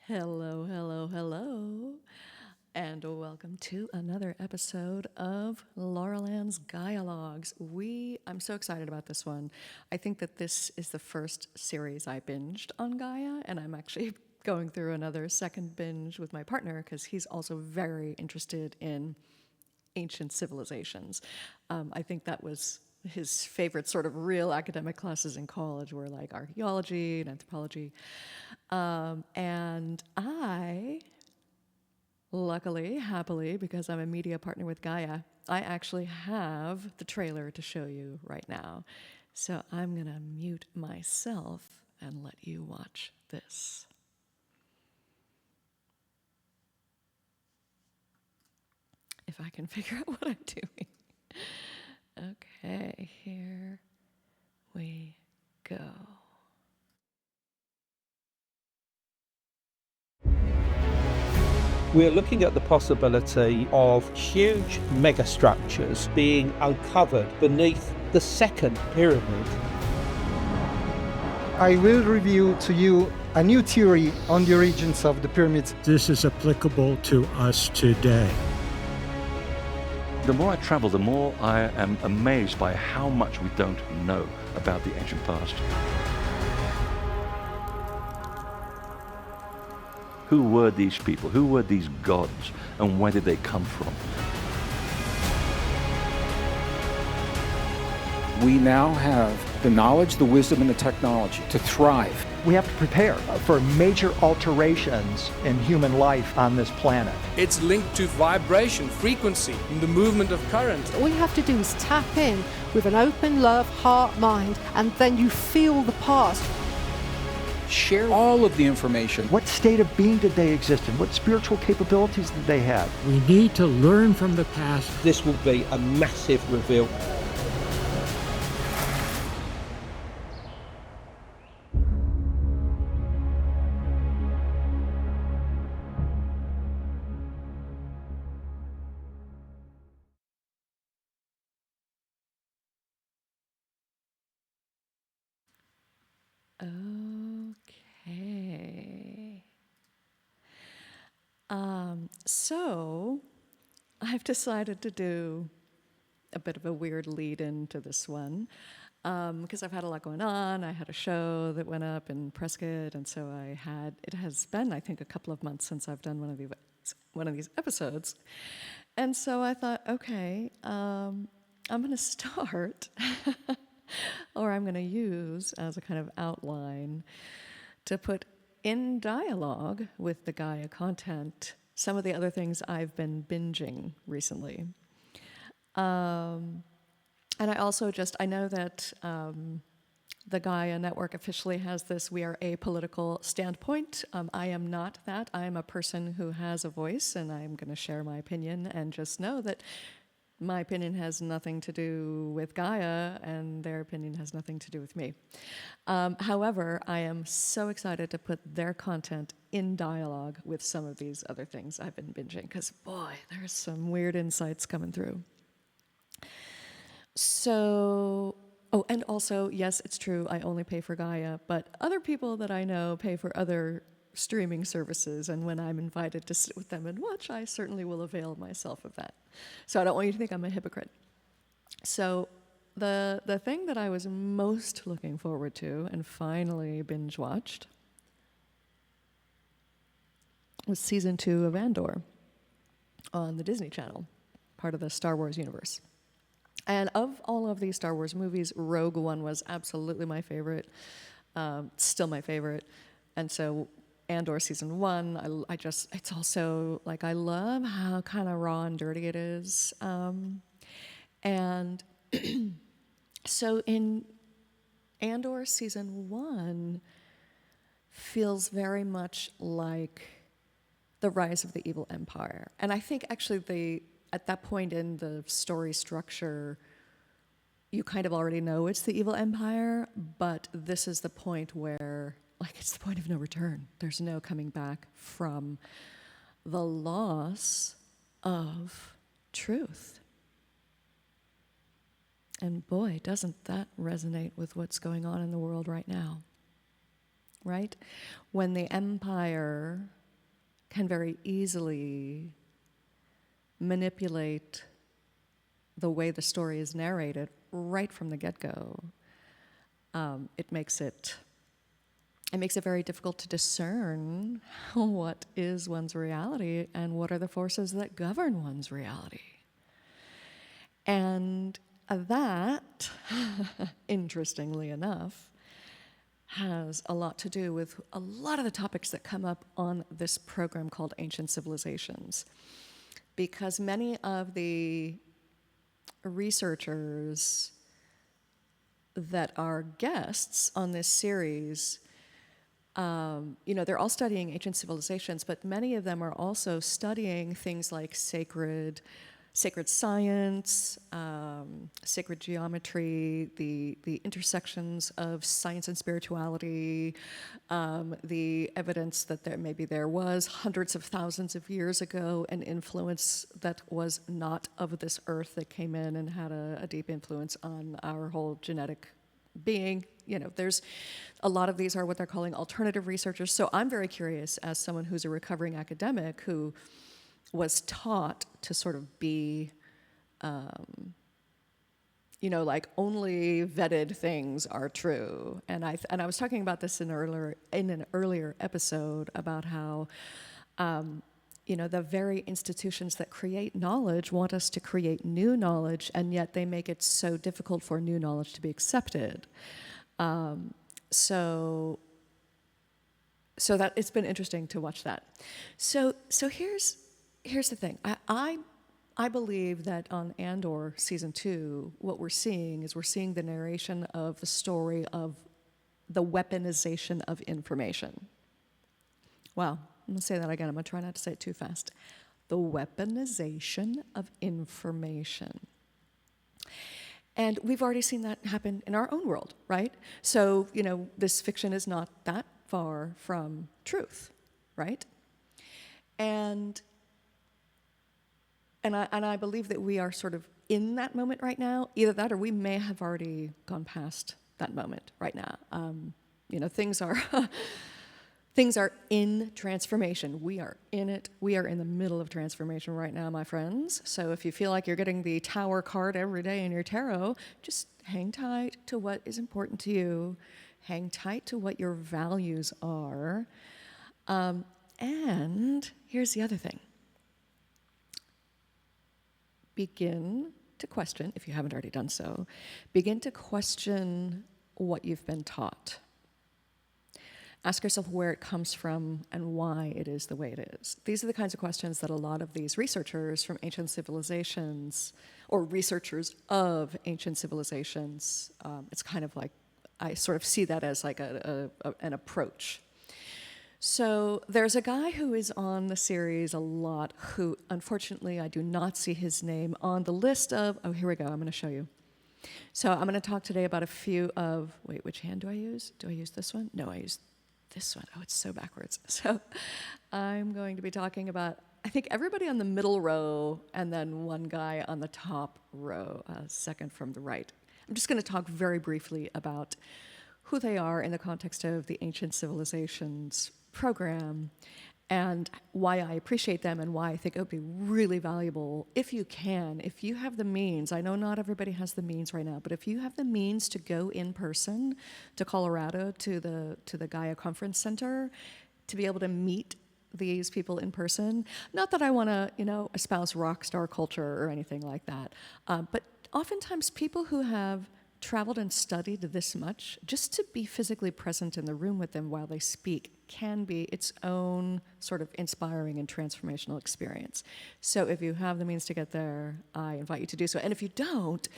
Hello, hello, hello, and welcome to another episode of Laurel Ann's Gaialogues. I'm so excited about this one. I think that this is the first series I binged on Gaia, and I'm actually going through another second binge with my partner because he's also very interested in ancient civilizations. I think that was his favorite sort of real academic classes in college were like archaeology and anthropology. And I, luckily, happily, because I'm a media partner with Gaia, I actually have the trailer to show you right now. So I'm going to mute myself and let you watch this. If I can figure out what I'm doing. Okay, here we go. We're looking at the possibility of huge megastructures being uncovered beneath the second pyramid. I will reveal to you a new theory on the origins of the pyramids. This is applicable to us today. The more I travel, the more I am amazed by how much we don't know about the ancient past. Who were these people? Who were these gods? And where did they come from? We now have the knowledge, the wisdom, and the technology to thrive. We have to prepare for major alterations in human life on this planet. It's linked to vibration, frequency, and the movement of current. All you have to do is tap in with an open love, heart, mind, and then you feel the past. Share all of the information. What state of being did they exist in? What spiritual capabilities did they have? We need to learn from the past. This will be a massive reveal. Okay. So I've decided to do a bit of a weird lead into this one because I've had a lot going on. I had a show that went up in Prescott, and so it has been, I think, a couple of months since I've done one of these episodes. And so I thought, okay, I'm going to start, or I'm going to use as a kind of outline to put in dialogue with the Gaia content some of the other things I've been binging recently. And I also I know that the Gaia Network officially has this "we are apolitical" standpoint. I am not that. I am a person who has a voice, and I'm going to share my opinion, and just know that my opinion has nothing to do with Gaia, and their opinion has nothing to do with me. However, I am so excited to put their content in dialogue with some of these other things I've been binging, because boy, there's some weird insights coming through. So, and also, yes, it's true, I only pay for Gaia, but other people that I know pay for other streaming services, and when I'm invited to sit with them and watch, I certainly will avail myself of that. So I don't want you to think I'm a hypocrite. So the thing that I was most looking forward to and finally binge watched was season 2 of Andor on the Disney Channel, part of the Star Wars universe. And of all of these Star Wars movies, Rogue One was absolutely my favorite, still my favorite. And so Andor season 1, it's also, like, I love how kind of raw and dirty it is. And so in Andor season 1 feels very much like the rise of the evil empire. And I think actually at that point in the story structure, you kind of already know it's the evil empire, but this is the point where, like, it's the point of no return. There's no coming back from the loss of truth. And boy, doesn't that resonate with what's going on in the world right now. right? When the empire can very easily manipulate the way the story is narrated right from the get-go, it makes it very difficult to discern what is one's reality and what are the forces that govern one's reality. And that, interestingly enough, has a lot to do with a lot of the topics that come up on this program called Ancient Civilizations. Because many of the researchers that are guests on this series, they're all studying ancient civilizations, but many of them are also studying things like sacred science, sacred geometry, the intersections of science and spirituality, the evidence that there was hundreds of thousands of years ago an influence that was not of this earth that came in and had a deep influence on our whole genetic being. There's a lot of these are what they're calling alternative researchers. So I'm very curious, as someone who's a recovering academic who was taught to sort of be, like only vetted things are true. And I was talking about this in an earlier episode about how, the very institutions that create knowledge want us to create new knowledge, and yet they make it so difficult for new knowledge to be accepted. So that it's been interesting to watch that. So here's the thing. I believe that on Andor Season 2, what we're seeing the narration of the story of the weaponization of information. Wow, I'm gonna say that again. I'm gonna try not to say it too fast. The weaponization of information. And we've already seen that happen in our own world, right? So, this fiction is not that far from truth, right? And I believe that we are sort of in that moment right now. Either that, or we may have already gone past that moment right now. Things are in transformation. We are in it. We are in the middle of transformation right now, my friends. So if you feel like you're getting the Tower card every day in your tarot, just hang tight to what is important to you. Hang tight to what your values are. And here's the other thing. Begin to question, if you haven't already done so, begin to question what you've been taught. Ask yourself where it comes from and why it is the way it is. These are the kinds of questions that a lot of these researchers from ancient civilizations, or researchers of ancient civilizations, it's kind of like, I sort of see that as like an approach. So there's a guy who is on the series a lot who, unfortunately, I do not see his name on the list of, oh, here we go, I'm going to show you. So I'm going to talk today about a few of, wait, which hand do I use? Do I use this one? No, I use this one. Oh, it's so backwards. So I'm going to be talking about, I think, everybody on the middle row and then one guy on the top row, second from the right. I'm just going to talk very briefly about who they are in the context of the Ancient Civilizations program and why I appreciate them and why I think it would be really valuable if you have the means. I know not everybody has the means right now, but if you have the means to go in person to Colorado to the Gaia Conference Center to be able to meet these people in person. Not that I want to, espouse rock star culture or anything like that, but oftentimes people who have traveled and studied this much, just to be physically present in the room with them while they speak can be its own sort of inspiring and transformational experience. So if you have the means to get there, I invite you to do so. And if you don't,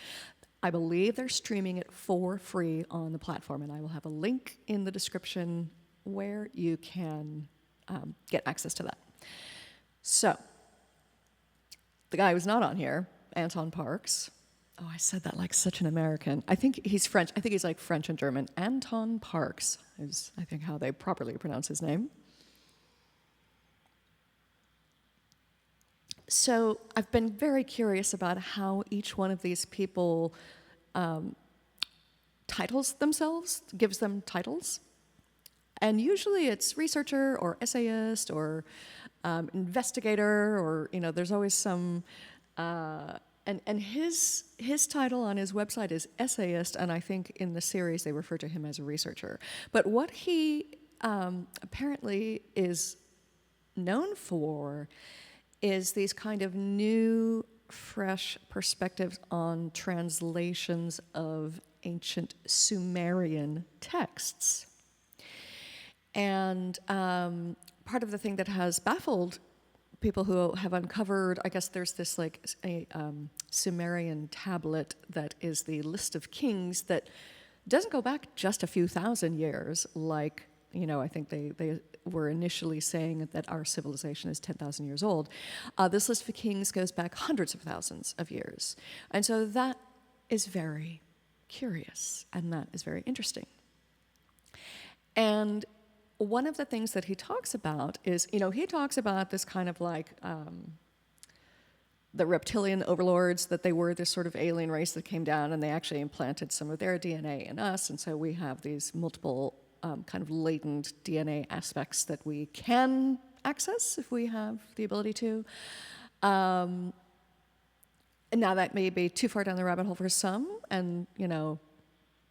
I believe they're streaming it for free on the platform, and I will have a link in the description where you can get access to that. So, the guy who's not on here, Anton Parks. Oh, I said that like such an American. I think he's French. I think he's like French and German. Anton Parks is, I think, how they properly pronounce his name. So I've been very curious about how each one of these people titles themselves, gives them titles. And usually it's researcher or essayist or investigator, or, there's always some, and his title on his website is essayist, and I think in the series they refer to him as a researcher. But what he apparently is known for is these kind of new, fresh perspectives on translations of ancient Sumerian texts. And part of the thing that has baffled people who have uncovered, I guess there's this like a Sumerian tablet that is the list of kings that doesn't go back just a few thousand years, like, I think they were initially saying that our civilization is 10,000 years old. This list of kings goes back hundreds of thousands of years. And so that is very curious, and that is very interesting. And one of the things that he talks about is, he talks about this kind of like the reptilian overlords, that they were this sort of alien race that came down and they actually implanted some of their DNA in us. And so we have these multiple kind of latent DNA aspects that we can access if we have the ability to. And now that may be too far down the rabbit hole for some, and,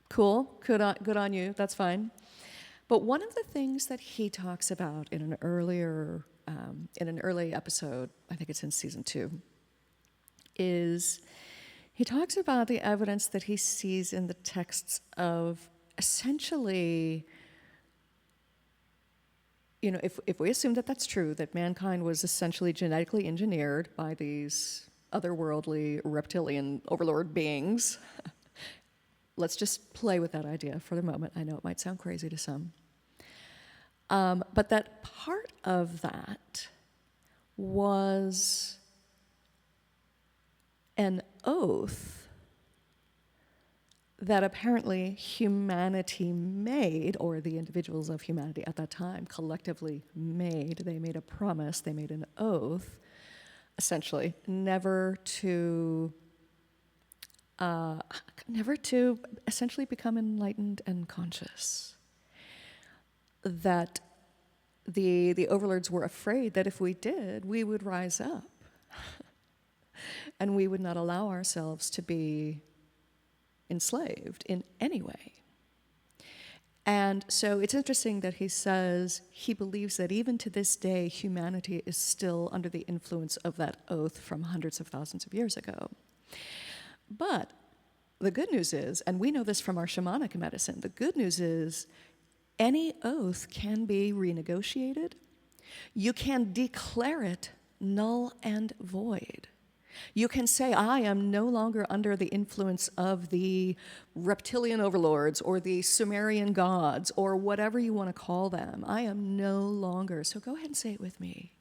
cool, good on you, that's fine. But one of the things that he talks about in an early episode, I think it's in season 2, is he talks about the evidence that he sees in the texts of essentially, if we assume that that's true, that mankind was essentially genetically engineered by these otherworldly reptilian overlord beings. Let's just play with that idea for the moment. I know it might sound crazy to some. But that part of that was an oath that apparently humanity made, or the individuals of humanity at that time collectively made. They made a promise, they made an oath, essentially, never to essentially become enlightened and conscious. That the overlords were afraid that if we did, we would rise up and we would not allow ourselves to be enslaved in any way. And so it's interesting that he says he believes that even to this day, humanity is still under the influence of that oath from hundreds of thousands of years ago. But the good news is, and we know this from our shamanic medicine, the good news is any oath can be renegotiated. You can declare it null and void. You can say, I am no longer under the influence of the reptilian overlords or the Sumerian gods or whatever you want to call them. I am no longer, so go ahead and say it with me.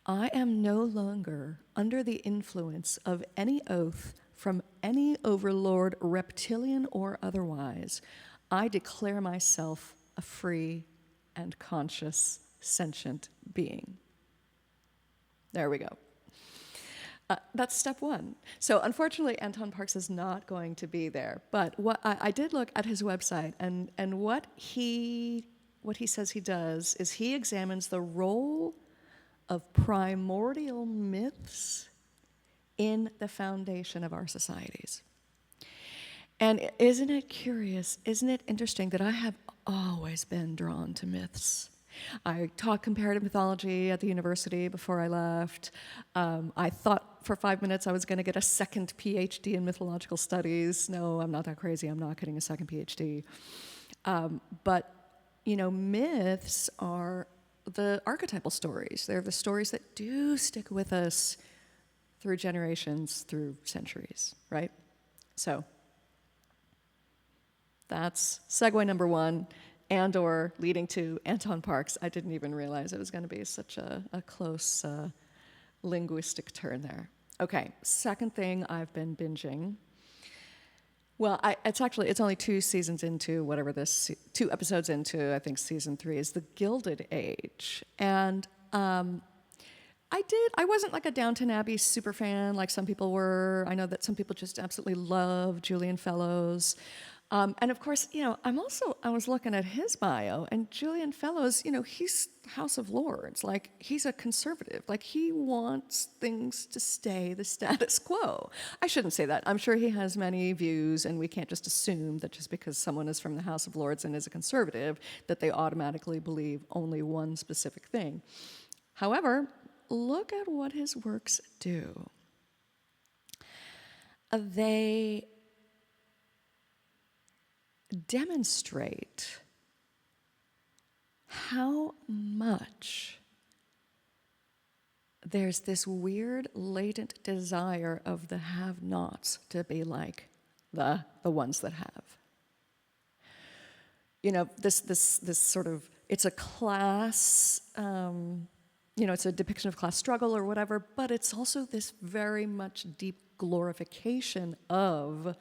I am no longer under the influence of any oath from any overlord, reptilian or otherwise. I declare myself a free and conscious, sentient being. There we go. That's step one. So unfortunately, Anton Parks is not going to be there. But what I did look at his website, and what he says he does is he examines the role of primordial myths in the foundation of our societies. And isn't it curious, isn't it interesting that I have always been drawn to myths? I taught comparative mythology at the university before I left. I thought for 5 minutes I was going to get a second PhD in mythological studies. No, I'm not that crazy. I'm not getting a second PhD. But, myths are the archetypal stories. They're the stories that do stick with us through generations, through centuries, right? So that's segue number one. And/or leading to Anton Parks. I didn't even realize it was going to be such a close linguistic turn there. Okay, second thing I've been binging. Well, it's only 2 seasons into whatever this, 2 episodes into, I think season 3 is The Gilded Age. And I wasn't like a Downton Abbey super fan like some people were. I know that some people just absolutely love Julian Fellows. And of course, I was looking at his bio, and Julian Fellows, he's House of Lords. Like, he's a conservative. Like, he wants things to stay the status quo. I shouldn't say that. I'm sure he has many views, and we can't just assume that just because someone is from the House of Lords and is a conservative, that they automatically believe only one specific thing. However, look at what his works do. They demonstrate how much there's this weird latent desire of the have-nots to be like the ones that have. This sort of, it's a class, it's a depiction of class struggle or whatever, but it's also this very much deep glorification of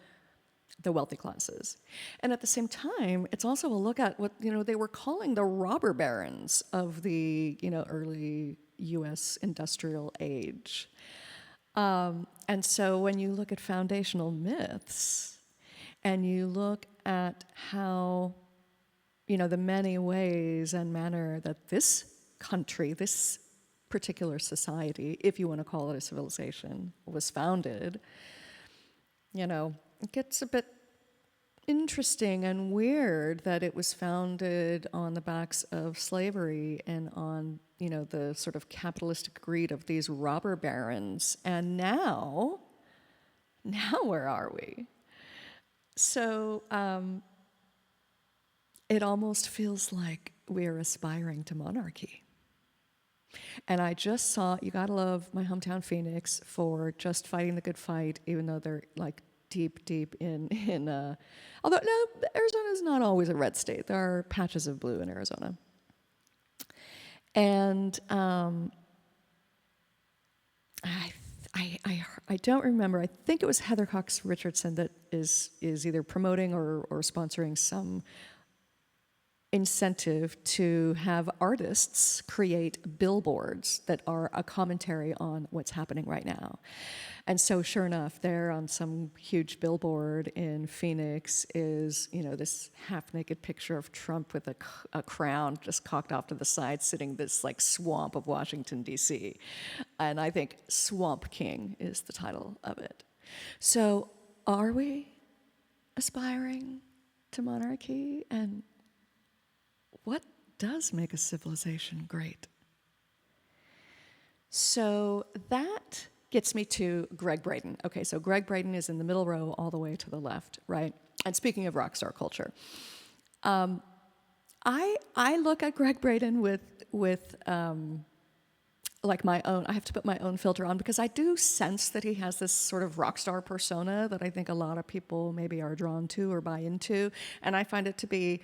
the wealthy classes. And at the same time, it's also a look at what, they were calling the robber barons of the, early US industrial age. And so when you look at foundational myths, and you look at how, the many ways and manner that this country, this particular society, if you want to call it a civilization, was founded, it gets a bit interesting and weird that it was founded on the backs of slavery and on, the sort of capitalistic greed of these robber barons. And now where are we? So it almost feels like we're aspiring to monarchy. And I just saw, you gotta love my hometown Phoenix for just fighting the good fight, even though they're like deep in although no, Arizona is not always a red state. There are patches of blue in Arizona. And I don't remember. I think it was Heather Cox Richardson that is either promoting or sponsoring some incentive to have artists create billboards that are a commentary on what's happening right now. And so sure enough, there on some huge billboard in Phoenix is, this half-naked picture of Trump with a crown just cocked off to the side, sitting this like swamp of Washington, D.C. And I think Swamp King is the title of it. So are we aspiring to monarchy? And what does make a civilization great? So that gets me to Greg Braden. Okay, so Greg Braden is in the middle row all the way to the left, right? And speaking of rock star culture, I look at Greg Braden with like my own, I have to put my own filter on, because I do sense that he has this sort of rock star persona that I think a lot of people maybe are drawn to or buy into, and I find it to be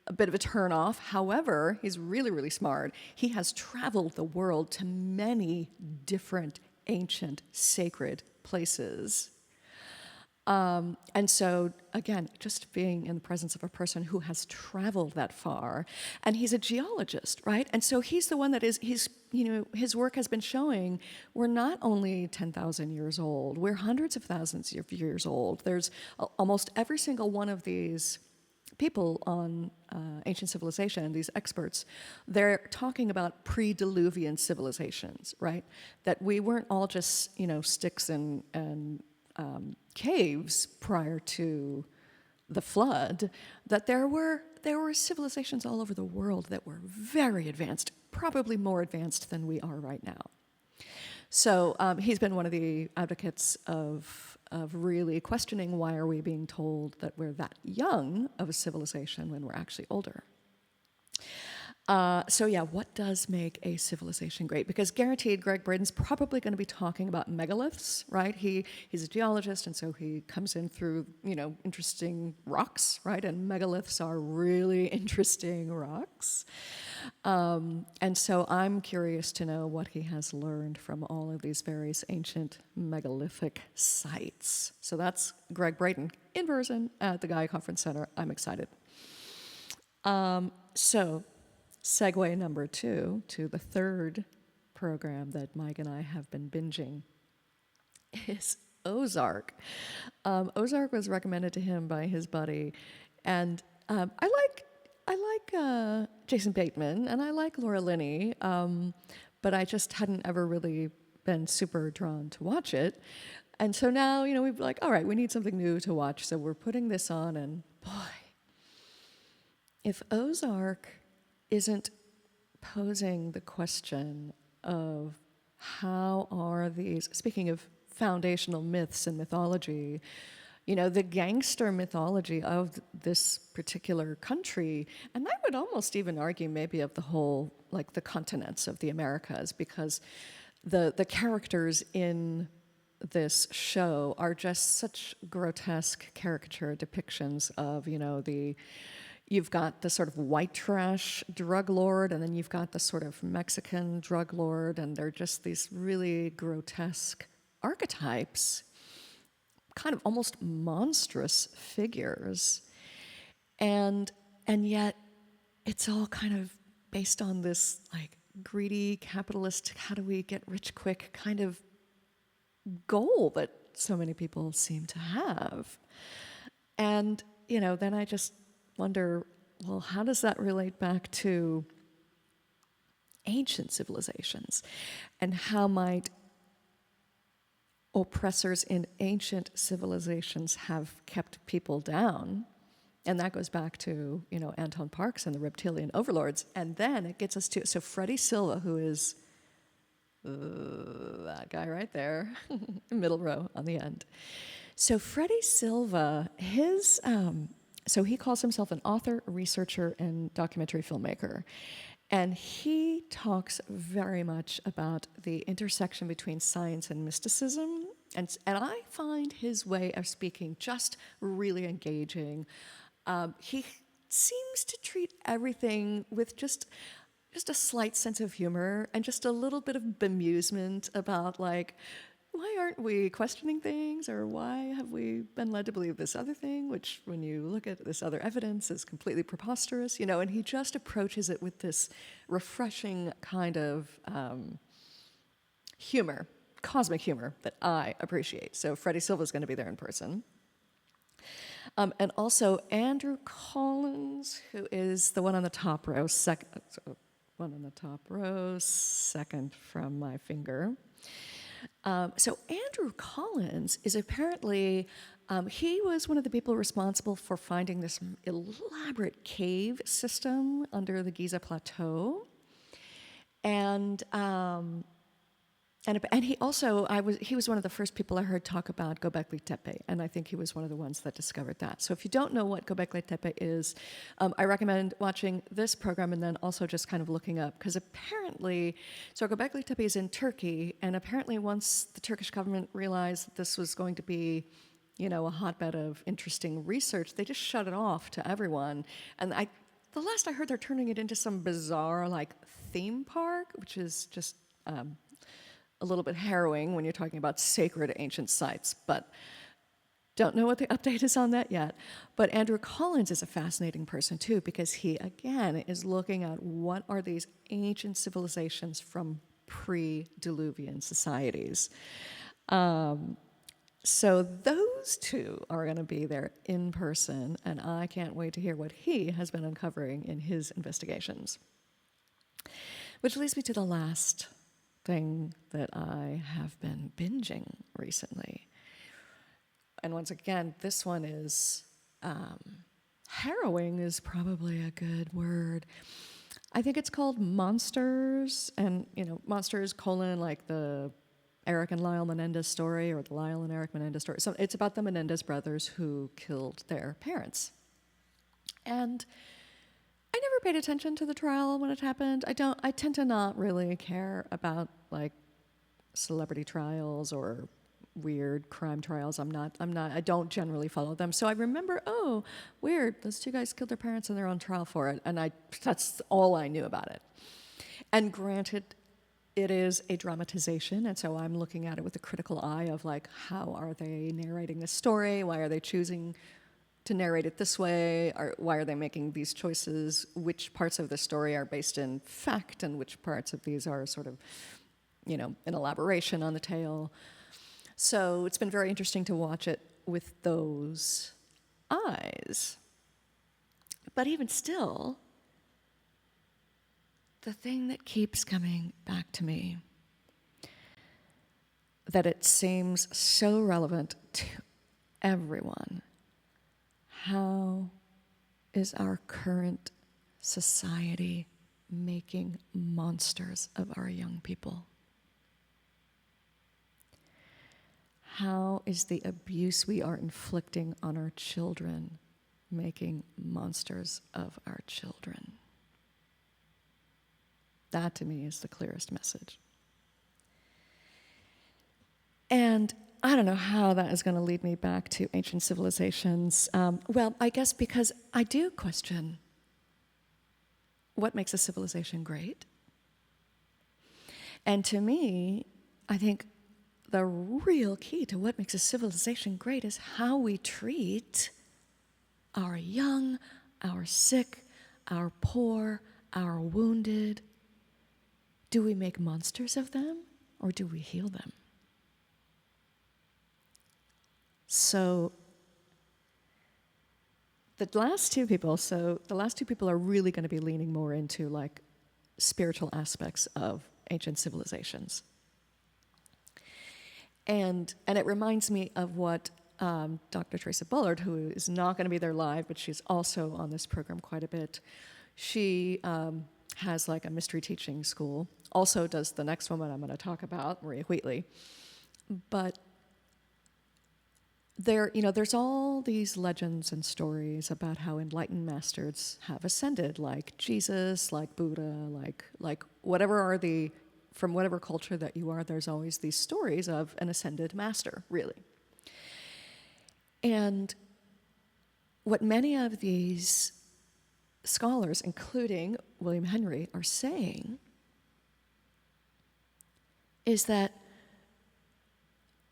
a bit of a turn-off. However, he's really, really smart. He has traveled the world to many different ancient sacred places. And so, again, just being in the presence of a person who has traveled that far, and he's a geologist, right? And so he's the one that his work has been showing we're not only 10,000 years old, we're hundreds of thousands of years old. There's almost every single one of these people on ancient civilization, these experts, they're talking about pre-Diluvian civilizations, right? That we weren't all just, sticks and caves prior to the flood, that there were civilizations all over the world that were very advanced, probably more advanced than we are right now. So he's been one of the advocates of really questioning why are we being told that we're that young of a civilization when we're actually older. So yeah, what does make a civilization great? Because guaranteed, Greg Braden's probably going to be talking about megaliths, right? He's a geologist, and so he comes in through, interesting rocks, right? And megaliths are really interesting rocks. And so I'm curious to know what he has learned from all of these various ancient megalithic sites. So that's Greg Braden in person at the Gaia Conference Center. I'm excited. So segue number 2 to the third program that Mike and I have been binging is Ozark. Ozark was recommended to him by his buddy, And I like Jason Bateman, and I like Laura Linney, but I just hadn't ever really been super drawn to watch it. And so now, we've like, all right, we need something new to watch, so we're putting this on, and boy, if Ozark isn't posing the question of how are these, speaking of foundational myths and mythology, the gangster mythology of this particular country, and I would almost even argue maybe of the whole, like the continents of the Americas, because the characters in this show are just such grotesque caricature depictions of, you've got the sort of white trash drug lord, and then you've got the sort of Mexican drug lord, and they're just these really grotesque archetypes, kind of almost monstrous figures. And yet it's all kind of based on this like greedy capitalist, how do we get rich quick kind of goal that so many people seem to have. And, then I just wonder, well, how does that relate back to ancient civilizations? And how might oppressors in ancient civilizations have kept people down? And that goes back to, Anton Parks and the reptilian overlords. And then it gets us to, so Freddie Silva, who is that guy right there, middle row on the end. So Freddie Silva, so he calls himself an author, researcher, and documentary filmmaker. And he talks very much about the intersection between science and mysticism. And I find his way of speaking just really engaging. He seems to treat everything with just a slight sense of humor and just a little bit of bemusement about, like, why aren't we questioning things, or why have we been led to believe this other thing, which when you look at this other evidence is completely preposterous, and he just approaches it with this refreshing kind of humor, cosmic humor that I appreciate. So Freddie Silva's going to be there in person. And also Andrew Collins, who is the one on the top row, second from my finger. So Andrew Collins is apparently, he was one of the people responsible for finding this elaborate cave system under the Giza Plateau. And he also, he was one of the first people I heard talk about Göbekli Tepe, and I think he was one of the ones that discovered that. So if you don't know what Göbekli Tepe is, I recommend watching this program and then also just kind of looking up, because apparently, so Göbekli Tepe is in Turkey, and apparently once the Turkish government realized that this was going to be, a hotbed of interesting research, they just shut it off to everyone. And the last I heard, they're turning it into some bizarre, like, theme park, which is just a little bit harrowing when you're talking about sacred ancient sites, but don't know what the update is on that yet. But Andrew Collins is a fascinating person too, because he, again, is looking at what are these ancient civilizations from pre-Diluvian societies. So those two are going to be there in person, and I can't wait to hear what he has been uncovering in his investigations. Which leads me to the last thing that I have been binging recently. And once again, this one is, harrowing is probably a good word. I think it's called Monsters, and, Monsters, like the Eric and Lyle Menendez story, or the Lyle and Eric Menendez story. So it's about the Menendez brothers who killed their parents. And I never paid attention to the trial when it happened. I tend to not really care about, like, celebrity trials or weird crime trials. I don't generally follow them. So I remember, oh, weird, those two guys killed their parents and they're on trial for it. And that's all I knew about it. And granted, it is a dramatization, and so I'm looking at it with a critical eye of, like, how are they narrating this story? Why are they choosing to narrate it this way? Why are they making these choices? Which parts of the story are based in fact, and which parts of these are sort of, an elaboration on the tale? So it's been very interesting to watch it with those eyes. But even still, the thing that keeps coming back to me, that it seems so relevant to everyone, how is our current society making monsters of our young people? How is the abuse we are inflicting on our children making monsters of our children? That, to me, is the clearest message. And I don't know how that is going to lead me back to ancient civilizations. Well, I guess because I do question what makes a civilization great. And to me, I think the real key to what makes a civilization great is how we treat our young, our sick, our poor, our wounded. Do we make monsters of them, or do we heal them? So the last two people are really going to be leaning more into like spiritual aspects of ancient civilizations. And it reminds me of what Dr. Teresa Bullard, who is not going to be there live, but she's also on this program quite a bit. She has like a mystery teaching school, also does the next woman I'm going to talk about, Maria Wheatley. But there's all these legends and stories about how enlightened masters have ascended, like Jesus, like Buddha, like whatever are from whatever culture that you are, there's always these stories of an ascended master, really. And what many of these scholars, including William Henry, are saying is that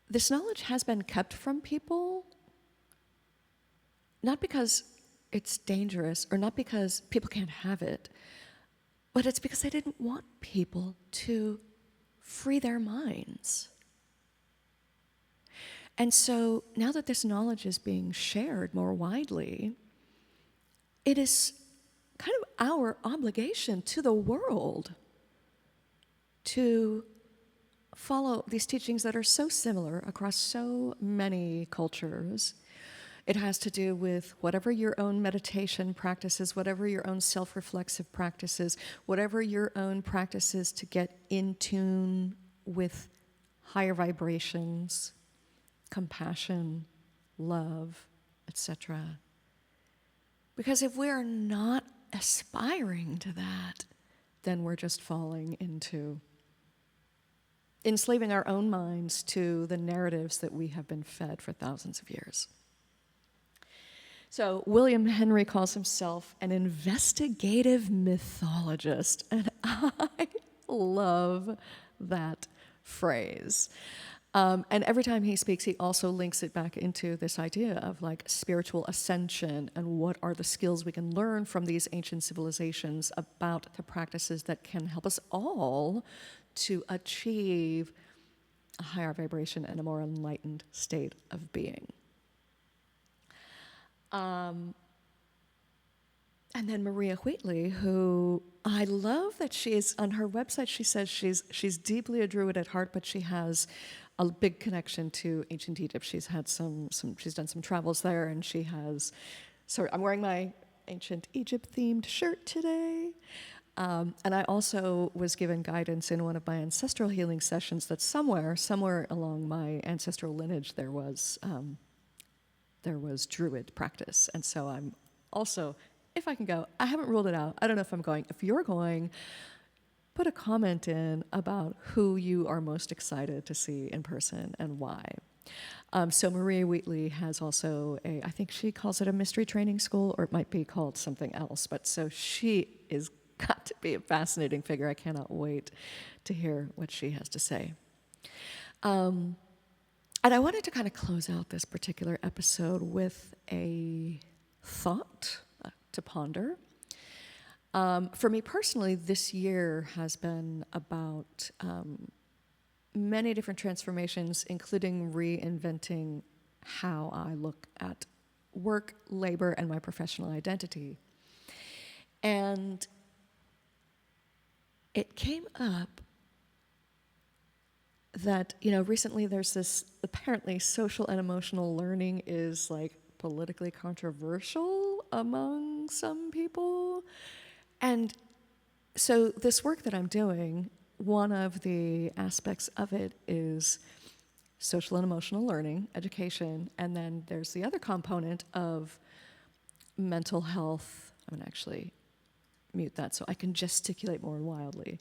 this knowledge has been kept from people, not because it's dangerous or not because people can't have it, but it's because they didn't want people to free their minds. And so now that this knowledge is being shared more widely, it is kind of our obligation to the world to follow these teachings that are so similar across so many cultures. It has to do with whatever your own meditation practices, whatever your own self-reflexive practices, whatever your own practices to get in tune with higher vibrations, compassion, love, etc. Because if we're not aspiring to that, then we're just falling into enslaving our own minds to the narratives that we have been fed for thousands of years. So William Henry calls himself an investigative mythologist, and I love that phrase. And every time he speaks, he also links it back into this idea of like spiritual ascension and what are the skills we can learn from these ancient civilizations about the practices that can help us all to achieve a higher vibration and a more enlightened state of being. And then Maria Wheatley, who I love that she is, on her website, she says she's deeply a Druid at heart, but she has a big connection to ancient Egypt. She's had she's done some travels there, and she has, I'm wearing my ancient Egypt themed shirt today. And I also was given guidance in one of my ancestral healing sessions that somewhere along my ancestral lineage there was Druid practice. And so I'm also, if I can go, I haven't ruled it out. I don't know if I'm going. If you're going, put a comment in about who you are most excited to see in person and why. So Maria Wheatley has also I think she calls it a mystery training school, or it might be called something else. But so she is got to be a fascinating figure. I cannot wait to hear what she has to say. And I wanted to kind of close out this particular episode with a thought to ponder. For me personally, this year has been about many different transformations, including reinventing how I look at work, labor, and my professional identity. And it came up that, recently there's this, apparently social and emotional learning is like politically controversial among some people. And so this work that I'm doing, one of the aspects of it is social and emotional learning, education, and then there's the other component of mental health. I'm gonna actually mute that so I can gesticulate more wildly.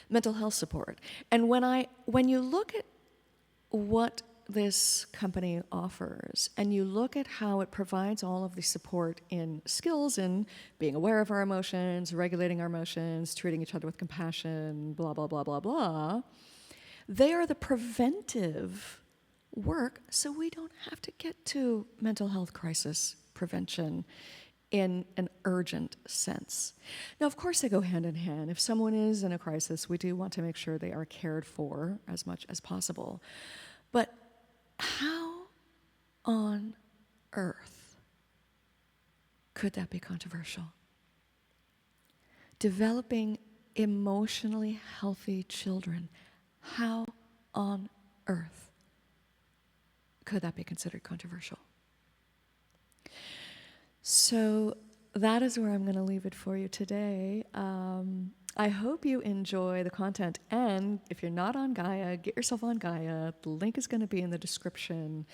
Mental health support. And when you look at what this company offers, and you look at how it provides all of the support in skills in being aware of our emotions, regulating our emotions, treating each other with compassion, blah, blah, blah, blah, blah, they are the preventive work so we don't have to get to mental health crisis prevention in an urgent sense. Now, of course, they go hand in hand. If someone is in a crisis, we do want to make sure they are cared for as much as possible. But how on earth could that be controversial? Developing emotionally healthy children, how on earth could that be considered controversial? So that is where I'm going to leave it for you today. I hope you enjoy the content, and if you're not on Gaia, get yourself on Gaia. The link is going to be in the description,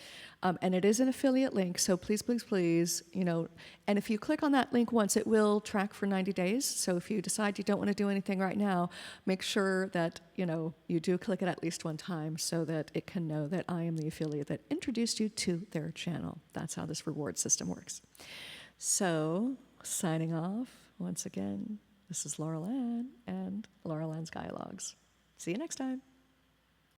and it is an affiliate link, so please, please, please, and if you click on that link once, it will track for 90 days, so if you decide you don't want to do anything right now, make sure that, you do click it at least one time so that it can know that I am the affiliate that introduced you to their channel. That's how this reward system works. So, signing off, once again, this is Laurel Ann and Laurel Ann's Gaialogues. See you next time.